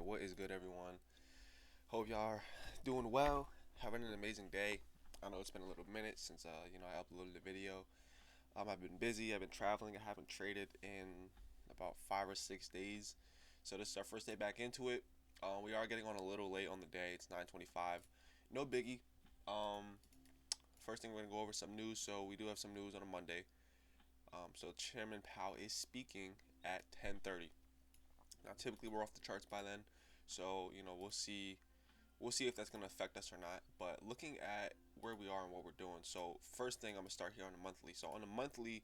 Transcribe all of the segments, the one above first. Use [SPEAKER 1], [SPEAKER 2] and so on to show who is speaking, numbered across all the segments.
[SPEAKER 1] What is good, everyone? Hope y'all are doing well, having an amazing day. I know it's been a little minute since I uploaded the video. I've been busy. I've been traveling. I haven't traded in about 5 or 6 days, so this is our first day back into it. We are getting on a little late on the day. It's 9:25. No biggie. Um, First thing we're gonna go over some news. So we do have some news on a Monday. So Chairman Powell is speaking at 10:30. Now, typically we're off the charts by then, so we'll see. We'll see if that's going to affect us or not. But looking at where we are and what we're doing, so first thing I'm going to start here on the monthly. So on the monthly,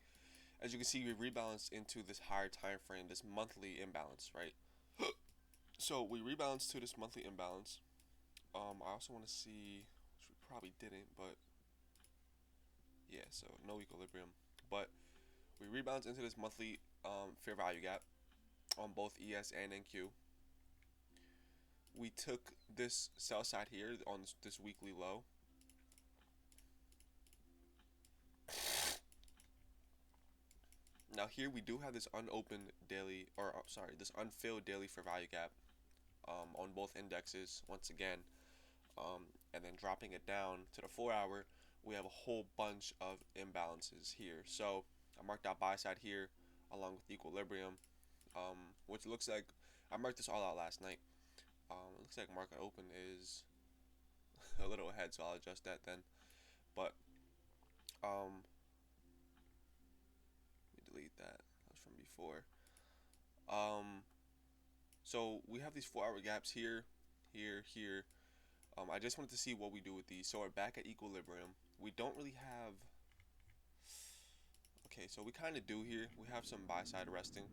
[SPEAKER 1] as you can see, we rebalanced into this higher time frame, this monthly imbalance, right? So we rebalanced to this monthly imbalance. I also want to see, which we probably didn't, but yeah, so no equilibrium. But we rebalanced into this monthly fair value gap on both ES and NQ. We took this sell side here on this weekly low. Now here we do have this unopened daily, or sorry, this unfilled daily fair value gap on both indexes once again, and then dropping it down to the 4 hour, we have a whole bunch of imbalances here. So I marked out buy side here along with equilibrium, which looks like I marked this all out last night. It looks like market open is a little ahead, so I'll adjust that then. But um, let me delete that. That was from before. Um, so we have these 4 hour gaps here, here, here. I just wanted to see what we do with these. So we're back at equilibrium. We don't really have. Okay, so we kind of do here. We have some buy side resting.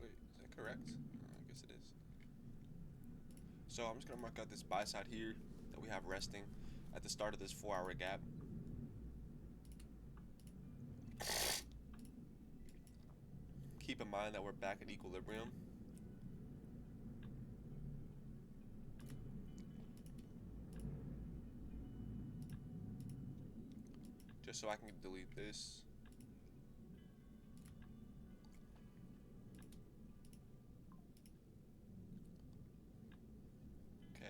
[SPEAKER 1] Wait, is that correct? I guess it is. So I'm just gonna mark out this buy side here that we have resting at the start of this 4 hour gap. Keep in mind that we're back at equilibrium. Just so I can delete this. Okay.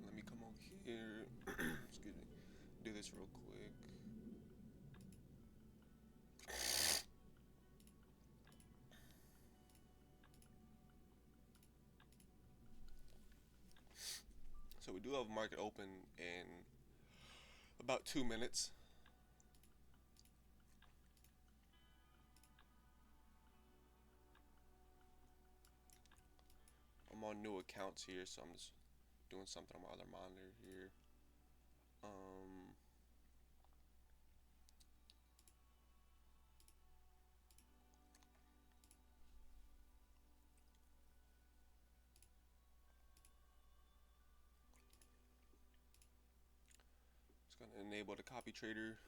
[SPEAKER 1] Let me come over here. Excuse me. Do this real quick. So we do have market open in about 2 minutes. I'm on new accounts here, so I'm just doing something on my other monitor here. Um, just gonna enable the copy trader.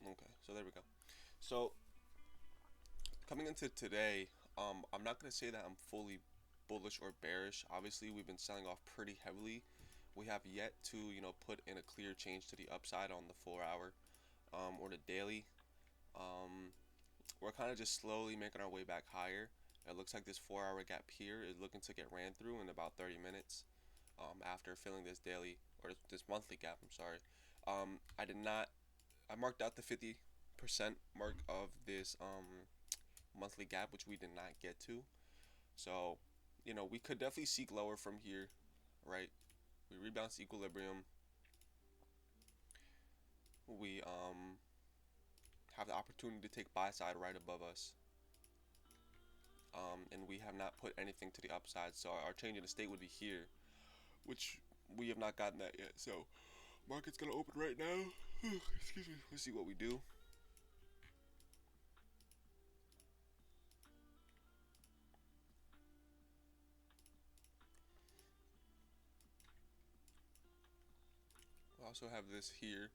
[SPEAKER 1] Okay, so there we go. So coming into today, I'm not gonna say that I'm fully bullish or bearish. Obviously, we've been selling off pretty heavily. We have yet to, put in a clear change to the upside on the 4 hour, or the daily. Um, we're kind of just slowly making our way back higher. It looks like this 4 hour gap here is looking to get ran through in about 30 minutes. After filling this daily or this monthly gap, I'm sorry. I did not. I marked out the 50% mark of this monthly gap, which we did not get to. So, we could definitely seek lower from here, right? We rebalance equilibrium. We have the opportunity to take buy side right above us. And we have not put anything to the upside, so our change in the state would be here, which we have not gotten that yet. So, market's gonna open right now. Excuse me. Let's see what we do. also have this here,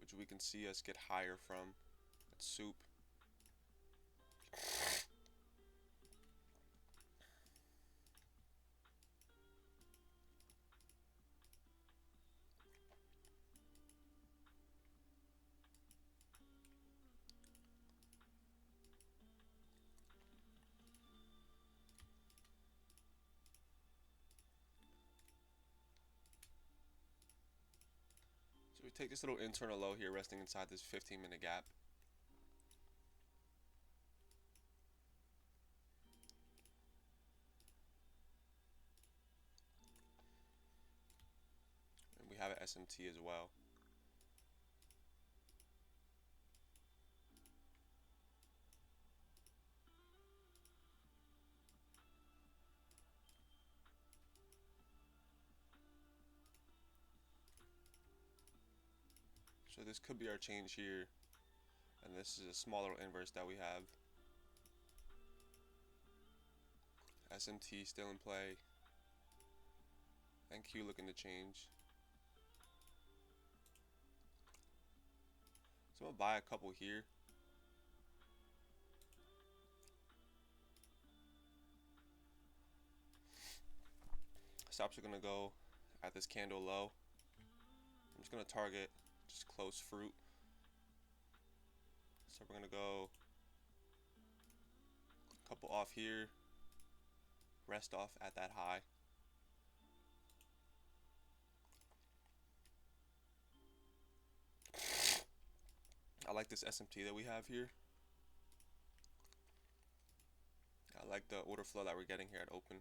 [SPEAKER 1] which we can see us get higher from. That's soup. So we take this little internal low here, resting inside this 15-minute gap. And we have an SMT as well. So this could be our change here, and this is a small little inverse that we have. SMT still in play, and Q looking to change. So I'm gonna buy a couple here. Stops are gonna go at this candle low. I'm just gonna target just close fruit. So we're gonna go a couple off here, rest off at that high. I like this SMT that we have here. I like the order flow that we're getting here at open.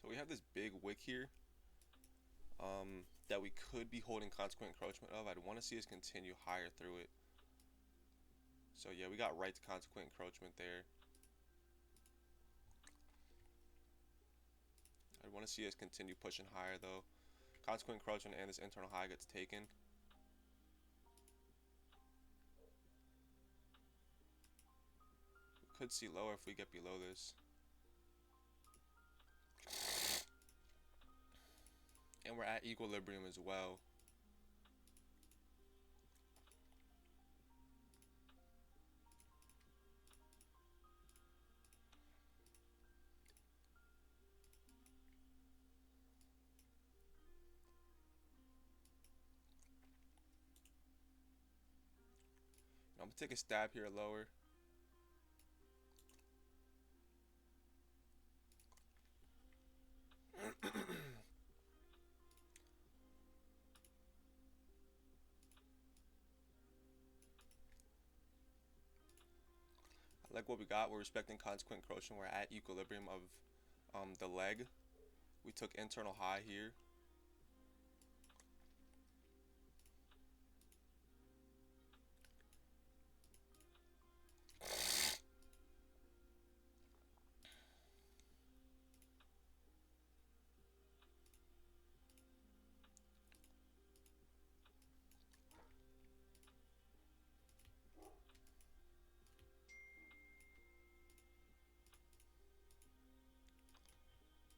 [SPEAKER 1] So we have this big wick here that we could be holding consequent encroachment of. I'd want to see us continue higher through it. So yeah, we got right to consequent encroachment there. I'd want to see us continue pushing higher though. Consequent encroachment and this internal high gets taken. We could see lower if we get below this. And we're at equilibrium as well. I'm gonna take a stab here lower. I like what we got. We're respecting consequent encroachment. We're at equilibrium of the leg. We took internal high here.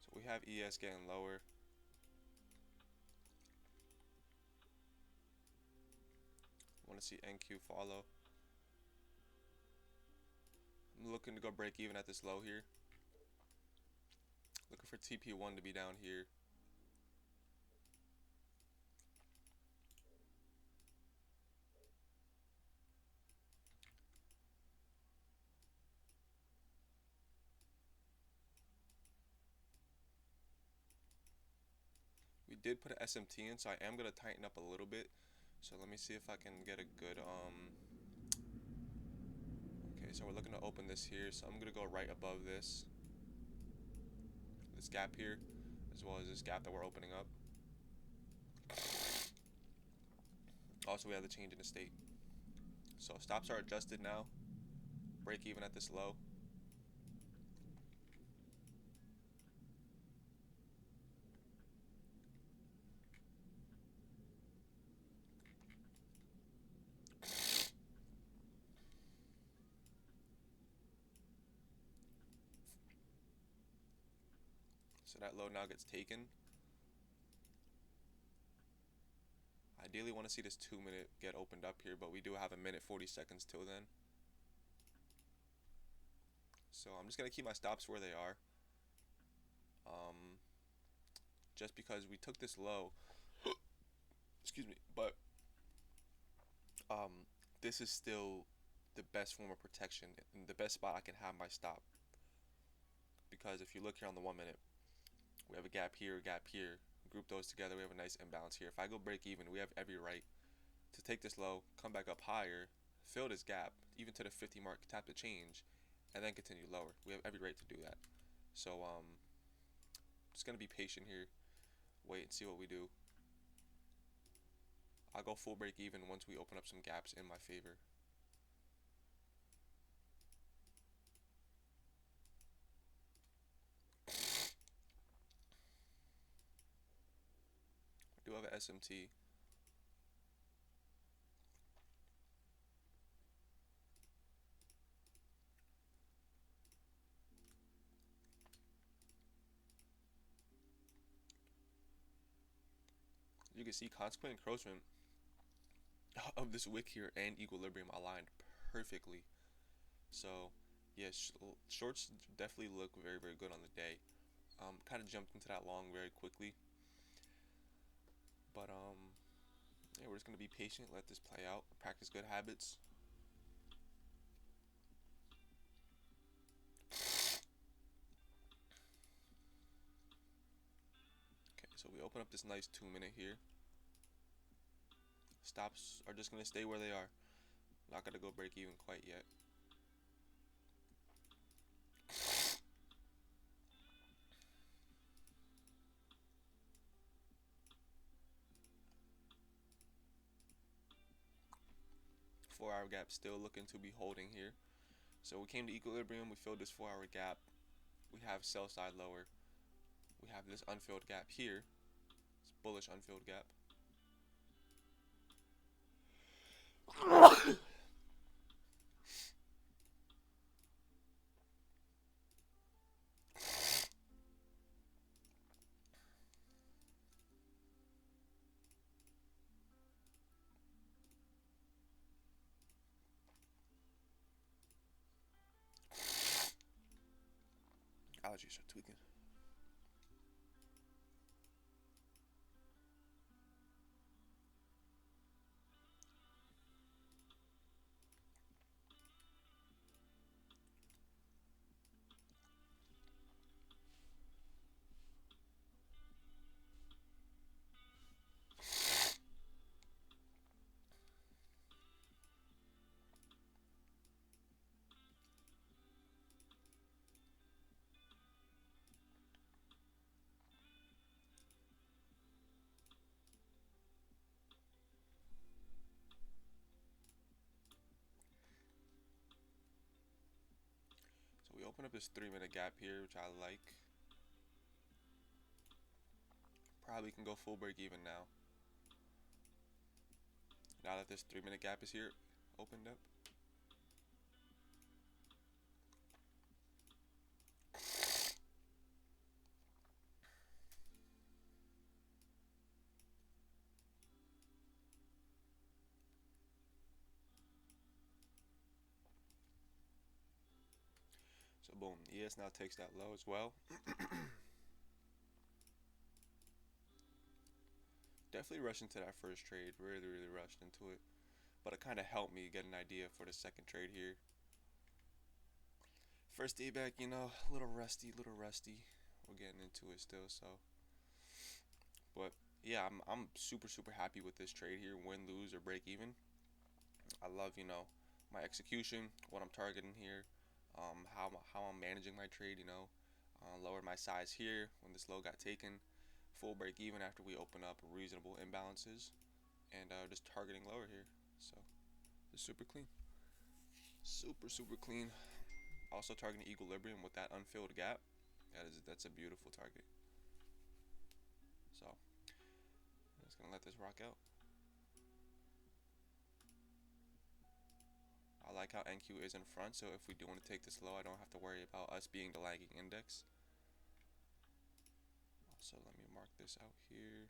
[SPEAKER 1] So we have ES getting lower. Want to see NQ follow. I'm looking to go break even at this low here. Looking for TP1 to be down here. did put an SMT in, so I am gonna tighten up a little bit. So let me see if I can get a good okay, so we're looking to open this here, so I'm gonna go right above this gap here, as well as this gap that we're opening up. Also, we have the change in the state. So stops are adjusted now. Break even at this low. So that low now gets taken. Ideally want to see this 2 minute get opened up here, but we do have a minute 40 seconds till then. So I'm just gonna keep my stops where they are. Just because we took this low, excuse me, but um, this is still the best form of protection and the best spot I can have my stop. Because if you look here on the 1 minute, we have a gap here. Group those together, we have a nice imbalance here. If I go break even, we have every right to take this low, come back up higher, fill this gap, even to the 50 mark, tap the change, and then continue lower. We have every right to do that. So just gonna be patient here, wait and see what we do. I'll go full break even once we open up some gaps in my favor. I do have an SMT. You can see consequent encroachment of this wick here and equilibrium aligned perfectly. So yeah, shorts definitely look very, very good on the day. Kind of jumped into that long very quickly, but yeah, we're just gonna be patient, let this play out, practice good habits. Okay, so we open up this nice 2 minute here. Stops are just gonna stay where they are. Not gonna go break even quite yet. Four-hour gap still looking to be holding here. So we came to equilibrium, we filled this 4-hour gap. We have sell side lower. We have this unfilled gap here. It's bullish unfilled gap. Allergies are tweaking. So we open up this 3 minute gap here, which I like. Probably can go full break even now. Now that this 3 minute gap is here, opened up. So boom, ES now takes that low as well. Definitely rushed into that first trade, really, really rushed into it. But it kind of helped me get an idea for the second trade here. First day back, you know, a little rusty, little rusty. We're getting into it still, so. But yeah, I'm super happy with this trade here, win, lose, or break even. I love, my execution, what I'm targeting here, how I'm managing my trade. Lowered my size here when this low got taken, full break even after we open up reasonable imbalances, and just targeting lower here. So it's super clean, super clean. Also targeting equilibrium with that unfilled gap. That's a beautiful target. So I'm just gonna let this rock out. I like how NQ is in front, so if we do want to take this low, I don't have to worry about us being the lagging index. Also, let me mark this out here.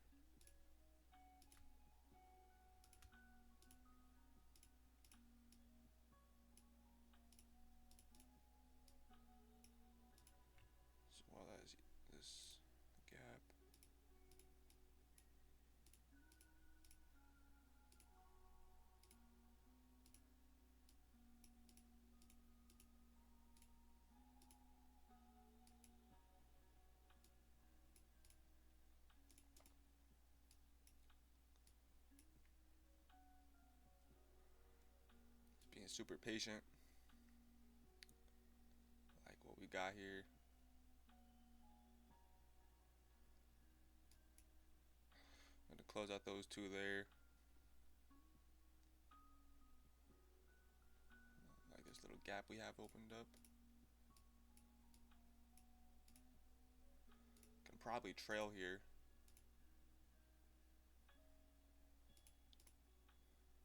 [SPEAKER 1] As well as this gap. Just being super patient, like what we got here. I'm gonna close out those two there. Like this little gap we have opened up. Can probably trail here.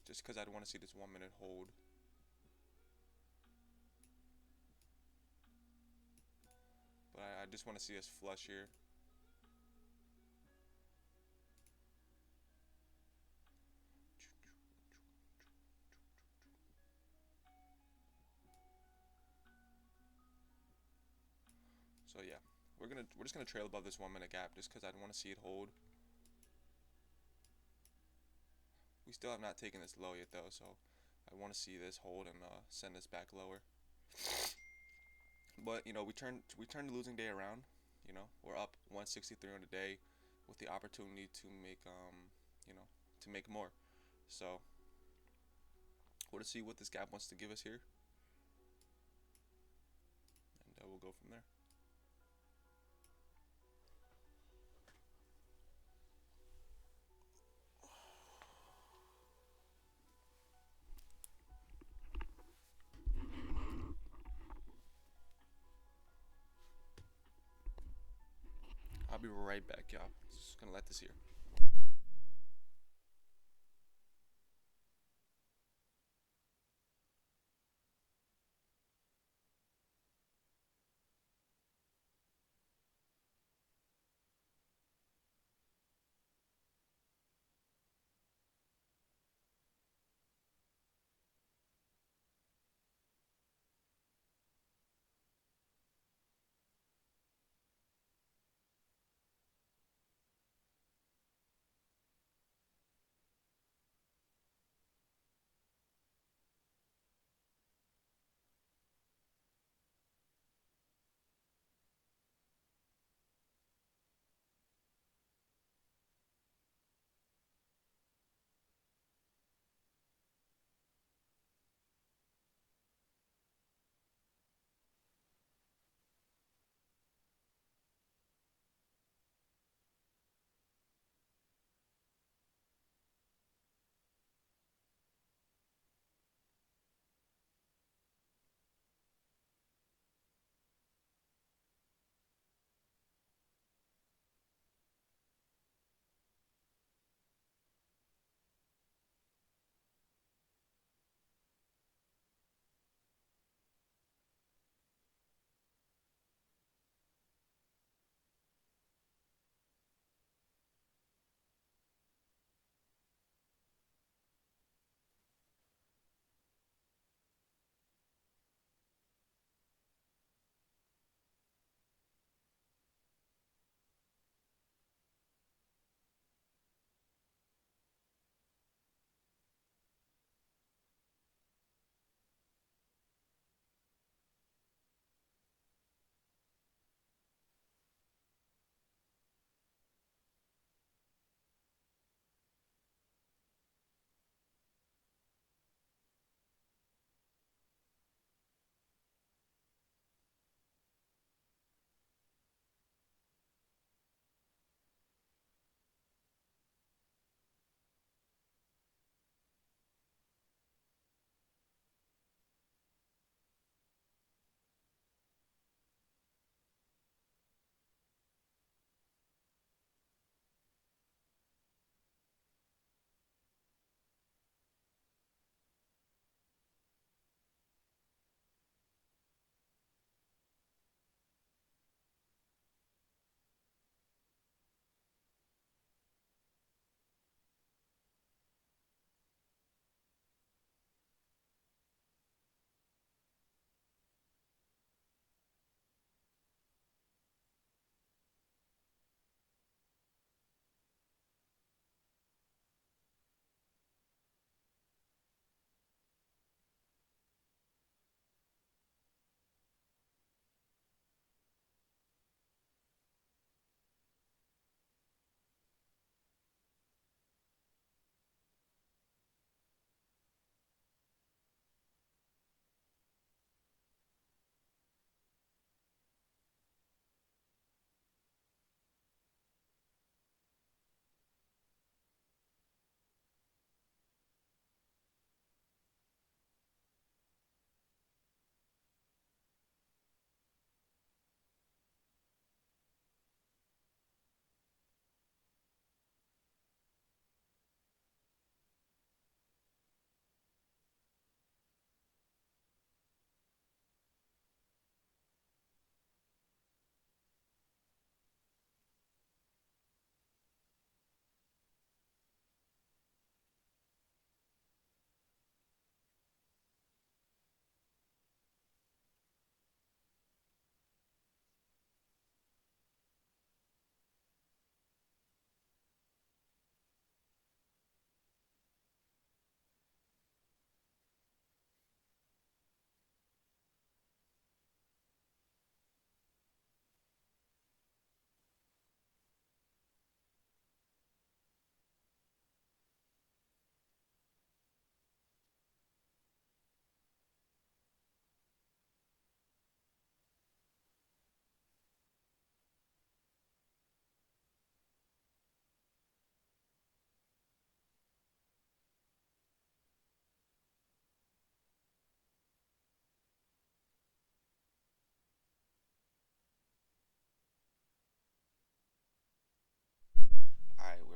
[SPEAKER 1] Just because I'd want to see this 1 minute hold. But I just want to see us flush here. So yeah, we're just gonna trail above this 1 minute gap just because I want to see it hold. We still have not taken this low yet though, so I want to see this hold and send this back lower. But we turned the losing day around. We're up 163 on the day, with the opportunity to make to make more. So we'll see what this gap wants to give us here, and we'll go from there. I'll be right back, y'all. Just gonna let this here.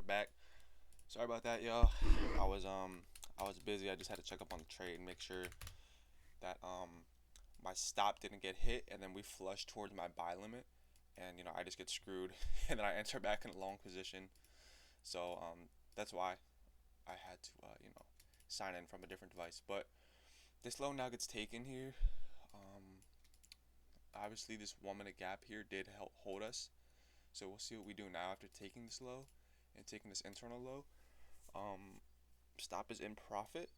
[SPEAKER 1] we're back. Sorry about that, y'all. I was I was busy. I just had to check up on the trade and make sure that my stop didn't get hit, and then we flushed towards my buy limit, and I just get screwed, and then I enter back in a long position. So that's why I had to sign in from a different device. But this low now gets taken here. Um, Obviously, this 1 minute gap here did help hold us. So we'll see what we do now after taking this low and taking this internal low. Um, Stop is in profit.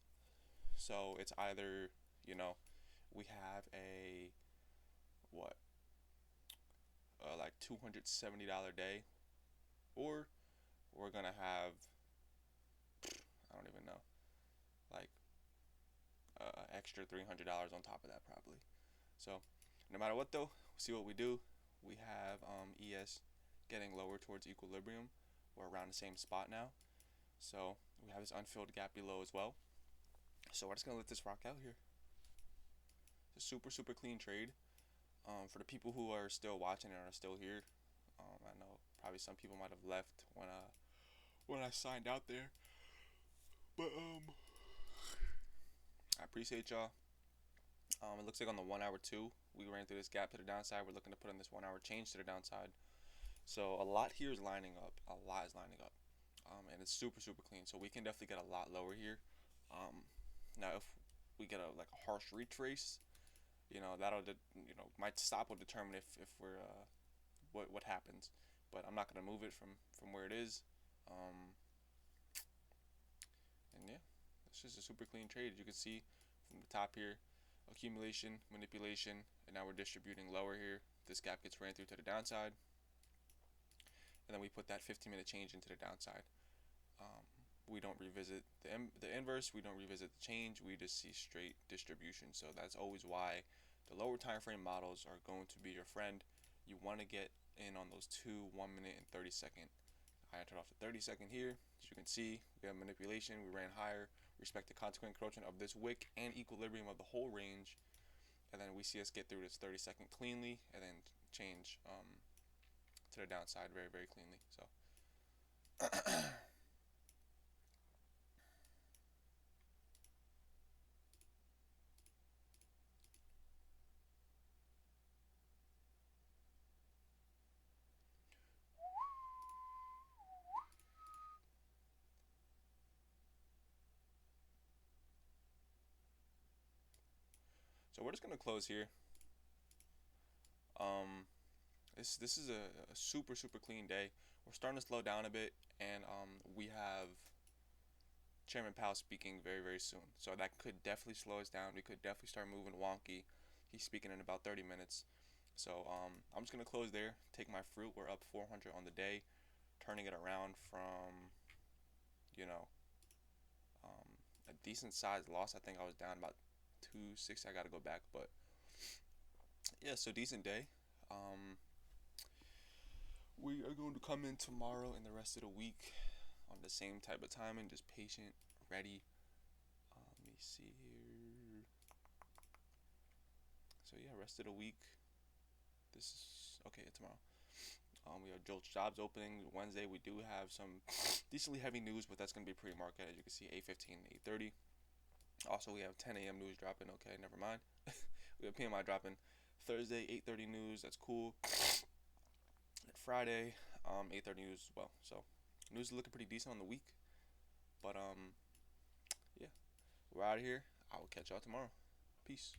[SPEAKER 1] So it's either, we have a, what, like $270 day, or we're going to have, I don't even know, like extra $300 on top of that probably. So no matter what though, see what we do. We have ES getting lower towards equilibrium. We're around the same spot now. So we have this unfilled gap below as well. So we're just gonna let this rock out here. It's a super super clean trade. For the people who are still watching and are still here, I know probably some people might have left when I signed out there, but I appreciate y'all. It looks like on the 1 hour too, we ran through this gap to the downside. We're looking to put in this 1 hour change to the downside. So a lot here is lining up. A lot is lining up, and it's super super clean. So we can definitely get a lot lower here. Now if we get a harsh retrace, that'll my stop will determine if we're what happens. But I'm not gonna move it from where it is. And yeah, it's just a super clean trade. As you can see from the top here, accumulation, manipulation, and now we're distributing lower here. This gap gets ran through to the downside, and then we put that 15-minute change into the downside. We don't revisit the inverse. We don't revisit the change. We just see straight distribution. So that's always why the lower time frame models are going to be your friend. You want to get in on those two 1 minute and 30 second. I entered off the 30 second here. As you can see, we have manipulation. We ran higher. Respect the consequent encroachment of this wick and equilibrium of the whole range. And then we see us get through this 30 second cleanly, and then change to the downside very very cleanly. So we're just gonna close here. This is a super super clean day. We're starting to slow down a bit, and we have Chairman Powell speaking very very soon. So that could definitely slow us down. We could definitely start moving wonky. He's speaking in about 30 minutes. So I'm just gonna close there. Take my fruit. We're up 400 on the day, turning it around from you know a decent sized loss. I think I was down about 260. I gotta go back, but yeah, so decent day. We are going to come in tomorrow and the rest of the week on the same type of timing, just patient, ready. Let me see here. So yeah, rest of the week. This is okay. Tomorrow. We have jobs opening Wednesday. We do have some decently heavy news, but that's gonna be pre-market. As you can see, 8:15, 8:30. Also, we have 10 a.m. news dropping. Okay, never mind. We have PMI dropping Thursday, 8:30 news. That's cool. And Friday, 8:30 news as well. So news is looking pretty decent on the week. But yeah, we're out of here. I will catch y'all tomorrow. Peace.